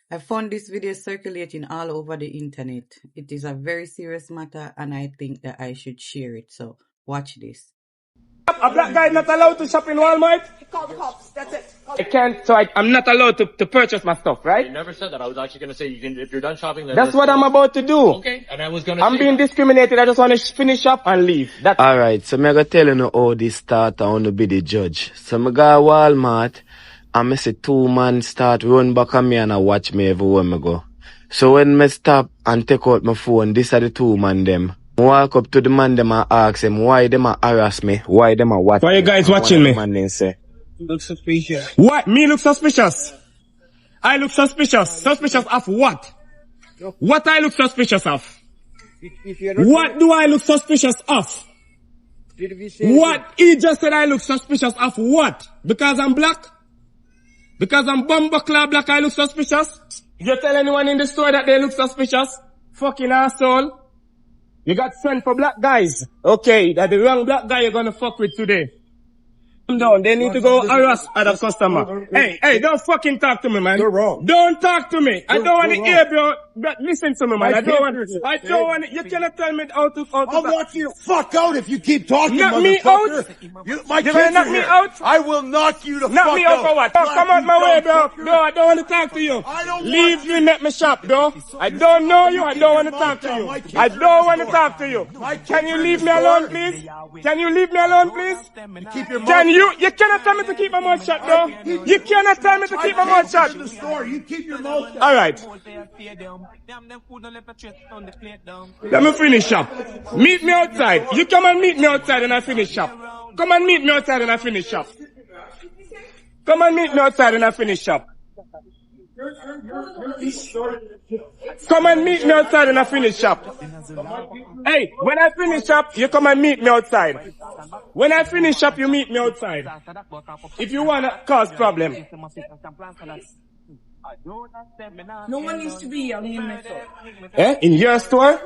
I found this video circulating all over the internet. It is a very serious matter and I think that I should share it. So watch this. A black guy not allowed to shop in Walmart? Call the cops, that's it. I can't, so I'm not allowed to purchase my stuff, right? You never said that. I was actually going to say you can, if you're done shopping, then That's what I'm about to do. Okay, and I was going to I'm being discriminated. I just want to finish up and leave. That's Alright, so me go tell you how this start. I want to be the judge. So me go to Walmart and me see two man start run back on me and I watch me everywhere me go. So when me stop and take out my phone, this are the two man them. Walk up to the man them and ask them why them a harass me, why them a watch. Why you guys watching me? Man then say, Look suspicious. What? Me look suspicious? I look suspicious. Suspicious of what? What I look suspicious of? If you're not What do I look suspicious of? did we say What? He just said I look suspicious of what? Because I'm black? Because I'm bumbuckler black I look suspicious? You tell anyone in the store that they look suspicious? Fucking asshole. You got friend for black guys. Okay, that the wrong black guy you're gonna fuck with today. Calm down, they need to go harass other customer. Hey, don't fucking talk to me, man. You're wrong. Don't talk to me. I don't want to you're hear, bro. But listen to me, man. I don't want. I Hey. don't want. You cannot tell me how to. I'll knock you the fuck out if you keep talking, Knock me motherfucker. My You kids gonna knock are me here. out? I will knock you the Knock fuck me out. out for what? Oh, come out my way, bro. No, I don't want to talk to you. I don't Leave want me, let me shop, bro. I don't know you. I don't want to talk to you. I don't want to talk to you. Can you leave me alone, please? Can you leave me alone, please? Keep your Can mouth you cannot tell me to keep my mouth shut, bro. You cannot tell me to keep my mouth shut. in the store. You keep your mouth shut. Alright, let me finish up. Meet me outside. You come and meet me outside and I finish up. Come and meet me outside and I finish up. Come and meet me outside and I finish up. Come and meet me outside and I finish up. Hey, when I finish up, you come and meet me outside. When I finish up, you meet me outside. If you wanna cause problem. No one needs to be yelling in my store. In your store?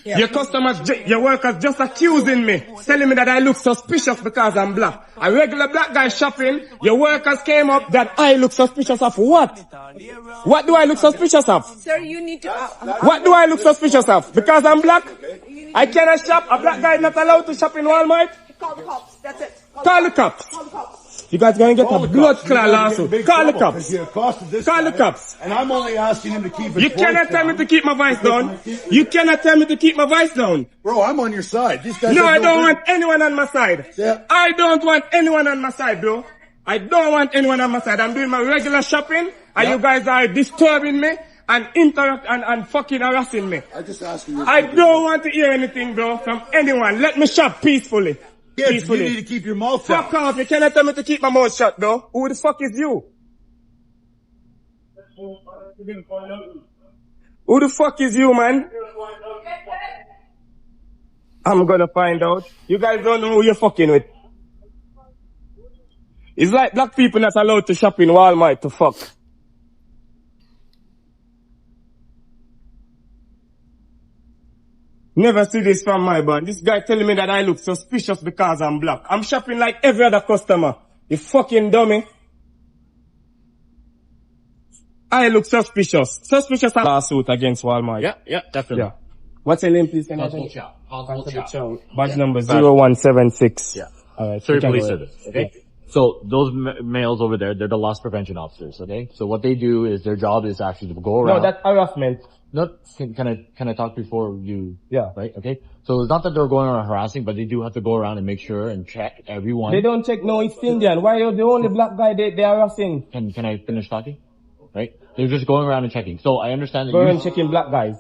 Your customers, your workers just accusing me, telling me that I look suspicious because I'm black. A regular black guy shopping, your workers came up that I look suspicious of what? What do I look suspicious of? Sir, you need to... What do I look suspicious of? Because I'm black? I cannot shop? A black guy is not allowed to shop in Walmart? Call the cops, that's it. Call the cops. Call the cops. You guys gonna get a blood clot lawsuit. Big Call the trouble cops. because you accosted this Call the guy, cops. And I'm only asking him to keep his You voice cannot tell me down. to keep my voice down. You cannot tell me to keep my voice down. Bro, I'm on your side. This guy No, has I don't business. want anyone on my side. Yeah. I don't want anyone on my side, bro. I don't want anyone on my side. I'm doing my regular shopping, and Yeah. you guys are disturbing me and interrupt and fucking harassing me. I just asked you. I don't want to hear anything, bro, from anyone. Let me shop peacefully. Kids, you Peacefully. need to keep your mouth Fuck shut. off. You cannot tell me to keep my mouth shut, bro. Who the fuck is you? Who the fuck is you, man? I'm gonna find out. You guys don't know who you're fucking with. It's like black people not allowed to shop in Walmart to fuck. Never see this from my band. This guy telling me that I look suspicious because I'm black. I'm shopping like every other customer. You fucking dummy. I look suspicious. Suspicious of lawsuit against Walmart. Yeah, definitely. Yeah. What's your name, please? Can I Constable take- Chow. Constable Chow. Badge number 0176. Yeah. Alright. Sorry, you can police go service. ahead. Okay. So those males over there, they're the loss prevention officers. Okay. So what they do is their job is actually to go No, around. that's harassment. Can I talk before you? Yeah. Right. Okay. So it's not that they're going around harassing, but they do have to go around and make sure and check everyone. They don't check no East Indian. Why are the only black guy they are harassing? Can I finish talking? Right. They're just going around and checking. So I understand that Go you, and checking black guys.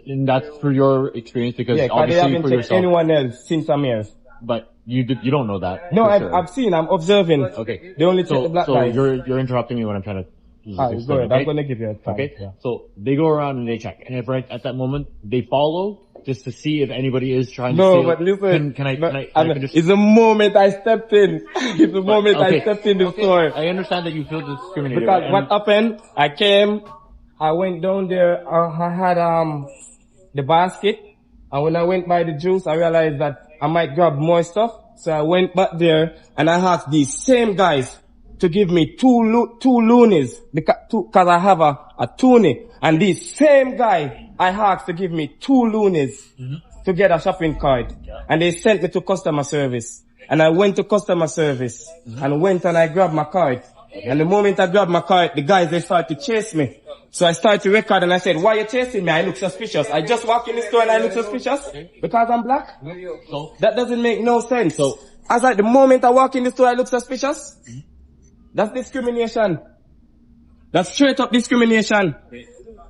and that's for your experience because Yeah, 'cause they obviously haven't for checked yourself. anyone else since some years. But you don't know that. No, for I've, sure. I've seen, I'm observing. Okay. They only check the black so guys. you're interrupting me when I'm trying to. Alright, explain, go ahead. okay? I'm gonna give you a time. Okay. Yeah. So they go around and they check, and if right at that moment they follow just to see if anybody is trying to No, steal. but listen. Can I just? It's the moment I stepped in. It's the moment I okay. stepped in the store. I understand that you feel discriminated. Because and- what happened, I came, I went down there, I had the basket, and when I went by the juice, I realized that I might grab more stuff. So I went back there and I asked these same guys, to give me two loonies because I have a toonie, and this same guy I asked to give me 2 loonies to get a shopping cart, and they sent me to customer service, and I went to customer service and went and I grabbed my card, and the moment I grabbed my card, the guys they started to chase me. So I started to record and I said, why are you chasing me? I look suspicious. I just walked in the store and I look suspicious because I'm black. That doesn't make no sense. So as the moment I walk in the store, I look suspicious. That's discrimination. That's straight up discrimination.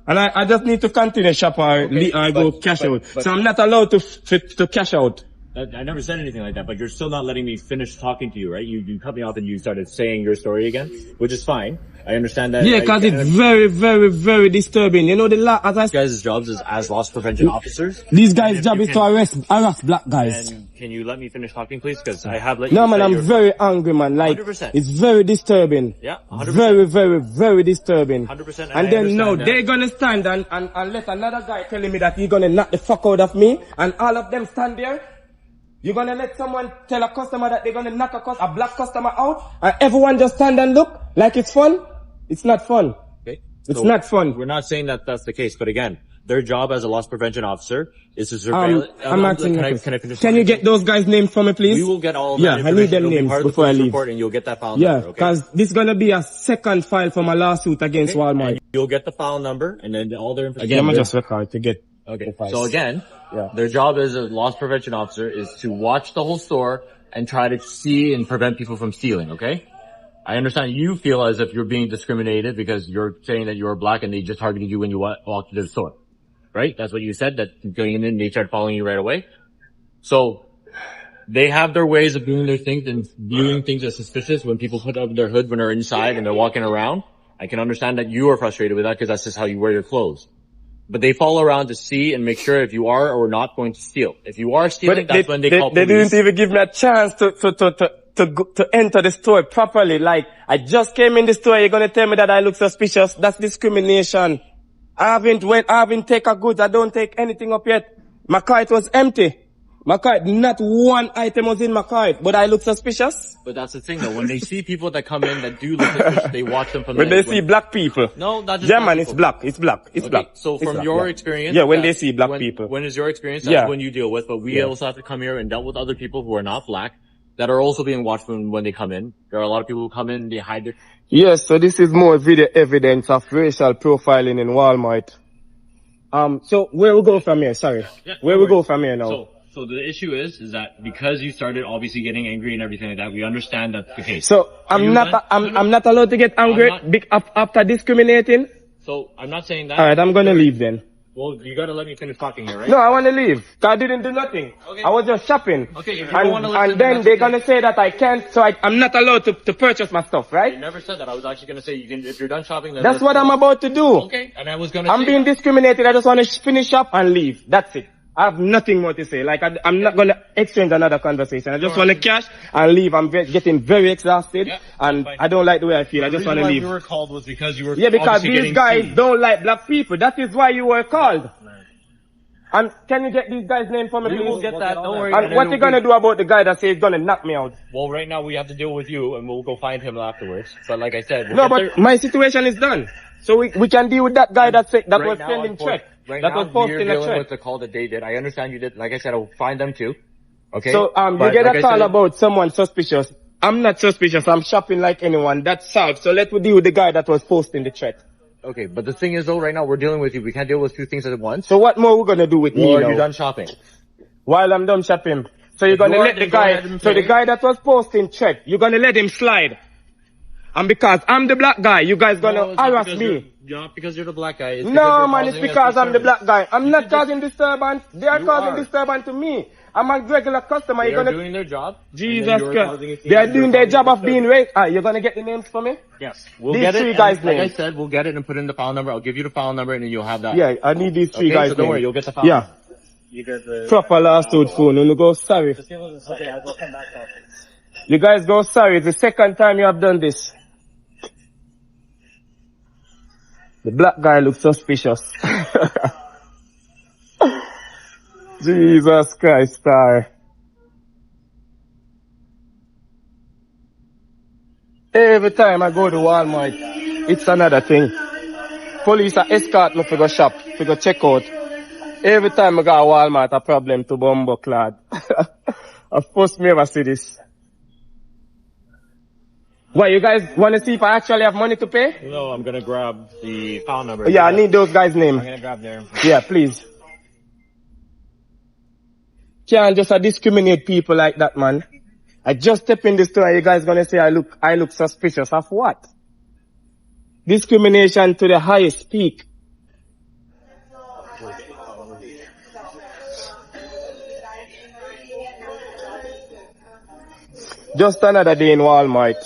And I just need to continue shop or go cash out. So I'm not allowed to cash out. I never said anything like that, but you're still not letting me finish talking to you, right? You cut me off and you started saying your story again, which is fine. I understand that. Yeah, because it's very, very, very disturbing. You know, guys' jobs is as loss prevention officers. These guys' job is to harass black guys. And can you let me finish talking, please? Because I have let you. No, man, I'm very angry, man. Like, 100%. It's very disturbing. Yeah, 100%. Very, very, very disturbing. 100%. And then now they're gonna stand and let another guy telling me that he's gonna knock the fuck out of me, and all of them stand there. You're gonna let someone tell a customer that they're gonna knock a black customer out, and everyone just stand and look like it's fun? It's not fun. Okay. It's not fun. We're not saying that that's the case, but again, their job as a loss prevention officer is to surveil. I'm asking you. Can I finish? Can you get those guys' names for me, please? We will get all of that. Yeah, I need them names before I leave. And you'll get that file number. Okay? Because this is gonna be a second file for my lawsuit against Walmart. And you'll get the file number and then all their information. Again, I'm just record to get. Okay. So again, their job as a loss prevention officer is to watch the whole store and try to see and prevent people from stealing. Okay. I understand you feel as if you're being discriminated because you're saying that you're black and they just targeted you when you walked into the store. Right? That's what you said, that going in, they started following you right away. So they have their ways of doing their things and viewing things as suspicious when people put up their hood when they're inside and they're walking around. I can understand that you are frustrated with that because that's just how you wear your clothes. But they follow around to see and make sure if you are or not going to steal. If you are stealing, that's when they call police. They didn't even give me a chance to enter the store properly. Like, I just came in the store, you're gonna tell me that I look suspicious. That's discrimination. I haven't taken goods, I don't take anything up yet. My cart was empty. My cart, not one item was in my cart, but I look suspicious. But that's the thing though, when they see people that come in that do look suspicious, they watch them from when they see black people. No, not just yeah, man, it's black. It's black. It's black. So from your experience. Yeah, when they see black people. When is your experience? That's when you deal with, but we also have to come here and dealt with other people who are not black that are also being watched when they come in. There are a lot of people who come in, they hide their... Yes, so this is more video evidence of racial profiling in Walmart. So where we go from here? Sorry. Yeah, where we go from here now? So the issue is that because you started obviously getting angry and everything like that, we understand that's the case. So I'm not allowed to get angry after discriminating? So I'm not saying that. Alright, I'm gonna leave then. Well, you gotta let me finish talking here, right? No, I wanna leave. Cause I didn't do nothing. Okay. I was just shopping. Okay, if you don't wanna listen, and then they're gonna say that I can't, so I'm not allowed to purchase my stuff, right? You never said that. I was actually gonna say you can, if you're done shopping, then that's what I'm about to do. Okay, and I was gonna I'm being discriminated, I just wanna finish up and leave. That's it. I have nothing more to say. Like, I'm not gonna exchange another conversation. I just wanna cash and leave. I'm getting very exhausted, and I don't like the way I feel. I just wanna leave. The reason why you were called was because you were because these guys don't like black people. That is why you were called. And can you get these guys' name for me, please? We will get that, don't worry. And what you gonna do about the guy that says he's gonna knock me out? Well, right now we have to deal with you, and we'll go find him afterwards. But like I said... No, but my situation is done. So we can deal with that guy that was sending threat. Right that was posting a dealing threat. With the call that they did. I understand you did. Like I said, I'll find them too. Okay? So, you get a call about someone suspicious. I'm not suspicious. I'm shopping like anyone. That's solved. So let's deal with the guy that was posting the threat. Okay, but the thing is though, right now we're dealing with you. We can't deal with two things at once. So what more we're gonna do with me now? Are you done shopping? While I'm done shopping. So you're gonna let the guy, so the guy that was posting threat, you're gonna let him slide. And because I'm the black guy, you guys gonna harass me. Not because you're the black guy. No, man, it's because I'm the black guy. I'm not causing disturbance. They are causing disturbance to me. I'm a regular customer. They're doing their job. Jesus Christ. They are doing their job of being raped. You're gonna get the names for me? Yes. We'll these get it. Three guys' names. Like I said, we'll get it and put in the file number. I'll give you the file number and then you'll have that. Yeah, I need these three guys' so don't worry, you'll get the file. Yeah. You get the... Proper lawsuit phone. You go sorry. Okay, I'll go come back to office. You guys go sorry. It's the second time you have done this. The black guy looks suspicious. Jesus Christ, star. Every time I go to Walmart, it's another thing. Police are escort me to go shop, to go check out. Every time I go to Walmart, a problem to bumbo clad. Of course, me ever see this. What, you guys want to see if I actually have money to pay? No, I'm gonna grab the file number. Yeah, I need those guys' names. I'm gonna grab their Yeah, please. Can't just discriminate people like that, man. I just step in the store, you guys gonna say I look suspicious of what? Discrimination to the highest peak. Just another day in Walmart.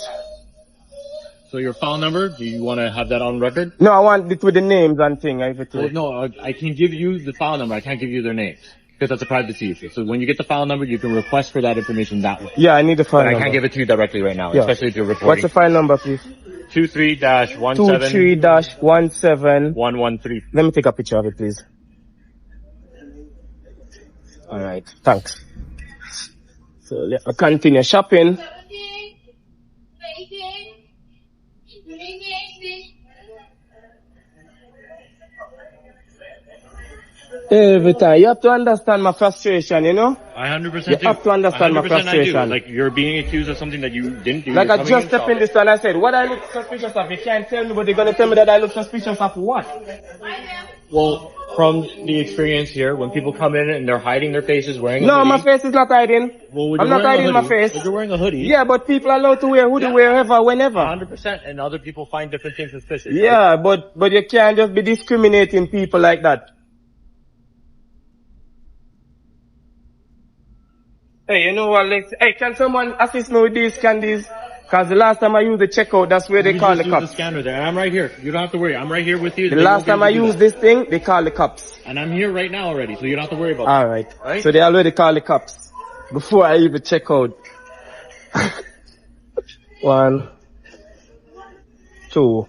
So your file number, do you want to have that on record? No, I want it with the names and thing, everything. Well, no, I can give you the file number. I can't give you their names because that's a privacy issue. So when you get the file number, you can request for that information that way. Yeah, I need the file But number. I can't give it to you directly right now, Yeah. especially if you're What's recording. the file number, please? 23-17 23-17. 113. Let me take a picture of it, please. Alright, thanks. So let me continue shopping. Every time. You have to understand my frustration, you know? I 100% You do. have to understand my 100% I do. frustration. Like you're being accused of something that you didn't do. Like You're I coming just stepped in solid. this store and I said, what I look suspicious of? You can't tell me, but they're gonna tell me that I look suspicious of what? Well, from the experience here, when people come in and they're hiding their faces, wearing a No, hoodie, my face is not hiding. well, when I'm you're not wearing hiding a my hoodie, face. If you're wearing a hoodie, Yeah, but people are allowed to wear hoodie Yeah. wherever, whenever. 100%, and other people find different things suspicious. right? Yeah, but you can't just be discriminating people like that. Hey, you know what, Lex? Hey, can someone assist me with these candies? Cause the last time I used the checkout, that's where they You call just the use cops. the scanner there, and I'm right here. You don't have to worry. I'm right here with you. The They last won't be time able I to do used that. this thing, they call the cops. And I'm here right now already, so you don't have to worry about Alright. Right? So they already call the cops. Before I even check out. 1, 2.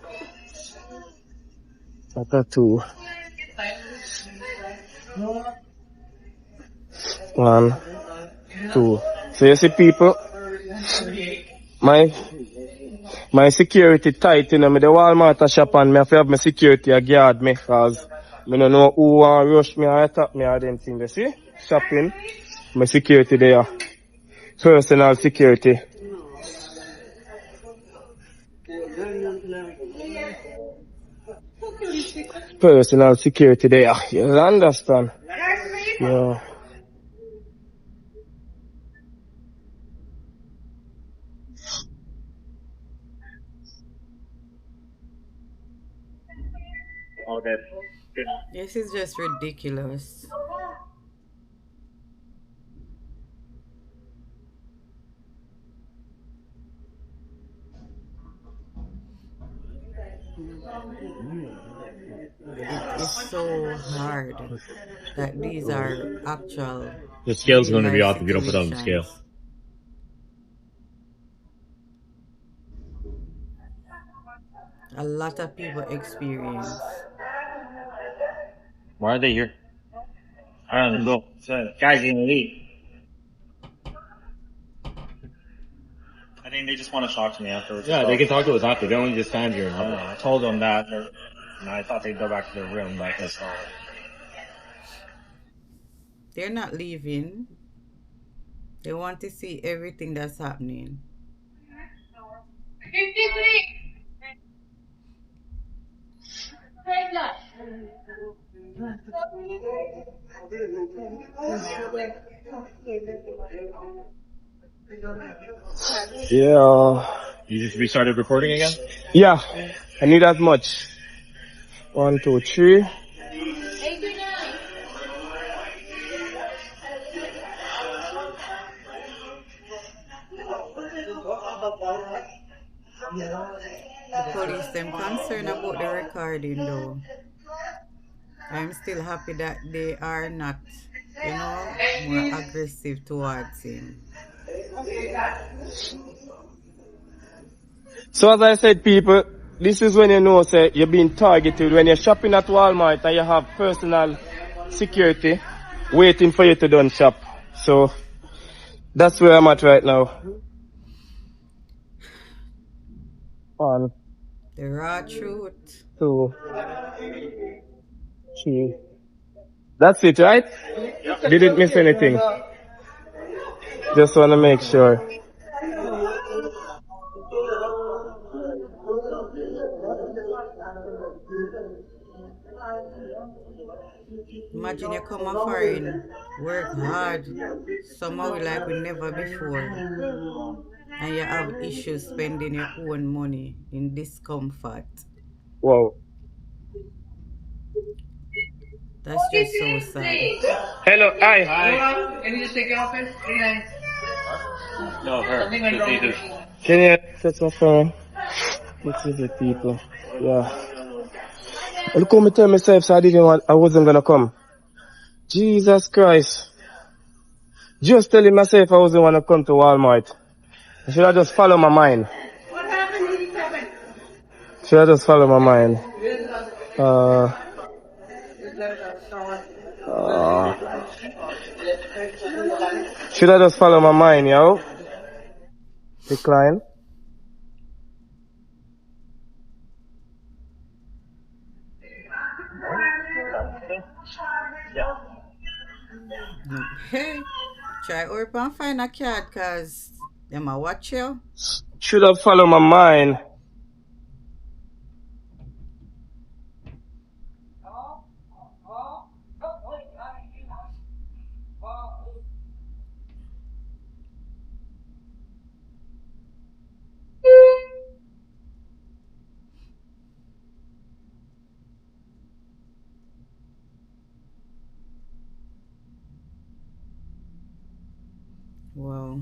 I got 2. 1, 2. So you see people, my security tight, you know, me the Walmart a shop and me have to have my security a guard me, cause me don't know who want rush me or attack me or them things, you see? Shopping, my security there. Personal security. Personal security there, you understand? Yeah. Okay. This is just ridiculous. It is so hard that these are actual The scale's going to be real-life off if you don't put it on the scale. situations. A lot of people experience. Why are they here? I don't know. So, guys in the league. I think they just want to talk to me afterwards. Yeah, so. they can talk to us after. They don't need to stand here and I help don't know. us. I told them that. I thought they'd go back to their room, but that's all. They're not leaving. They want to see everything that's happening. Yeah. You just restarted recording again? Yeah. I need as much. 1, 2, 3. The police them concerned about the recording though. I'm still happy that they are not, more aggressive towards him. So as I said, people, this is when you know, say, you're being targeted. When you're shopping at Walmart and you have personal security waiting for you to done shop. So that's where I'm at right now. 1, The raw truth. 2, 3. That's it, right? Didn't miss anything. Just want to make sure. Imagine you come a foreign, work hard, somehow like we never before, and you have issues spending your own money in discomfort. Wow. That's just so sad. Hello, hi. Can you just take it off it? No, her. Can you touch my phone? This is the people. Yeah. Look how me tell myself so I wasn't gonna come. Jesus Christ. Just telling myself I wasn't gonna come to Walmart. I should have just follow my mind. What happened? Should I just follow my mind? Should I just follow my mind, yo? Decline. Hey, try up and find a cat cause them a watch you. Should have followed my mind. Wow.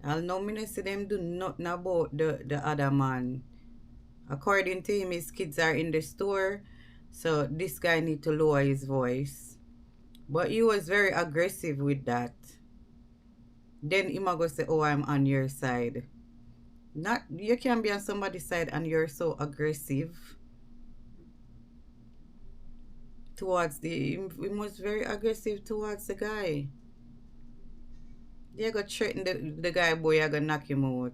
I'll know me see them do nothing about the other man. According to him, his kids are in the store, so this guy need to lower his voice. But he was very aggressive with that. Then he might go say, "Oh, I'm on your side." Not you can be on somebody's side and you're so aggressive towards he was very aggressive towards the guy. You go threaten the guy, boy, you gonna knock him out.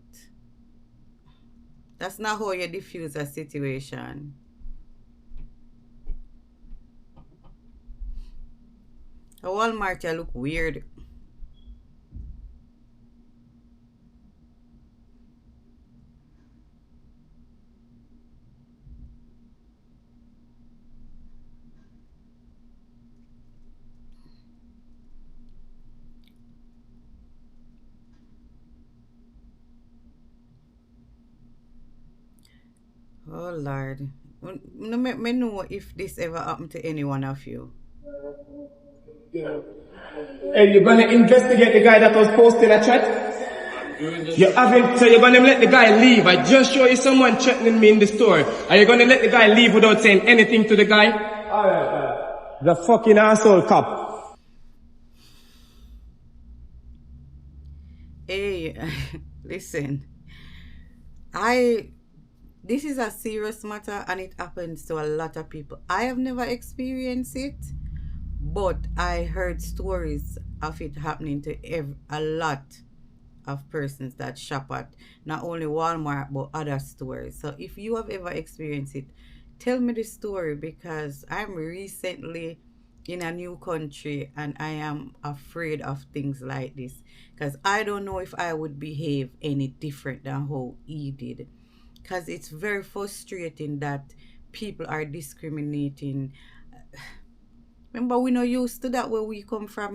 That's not how you diffuse a situation. A Walmart, you look weird. Oh Lord. No me know if this ever happened to any one of you. Hey, you're gonna investigate the guy that was posting a chat? So you're gonna let the guy leave. I just show you someone threatening me in the store. Are you gonna let the guy leave without saying anything to the guy? Alright. The fucking asshole cop. Hey, listen. This is a serious matter and it happens to a lot of people. I have never experienced it, but I heard stories of it happening to a lot of persons that shop at not only Walmart but other stores. So if you have ever experienced it, tell me the story because I'm recently in a new country and I am afraid of things like this because I don't know if I would behave any different than how he did. Because it's very frustrating that people are discriminating. Remember, we're not used to that where we come from,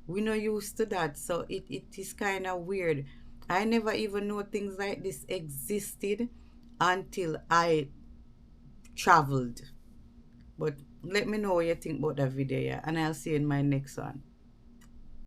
We're not used to that. So it is kind of weird. I never even know things like this existed until I traveled. But let me know what you think about that video, yeah? And I'll see you in my next one.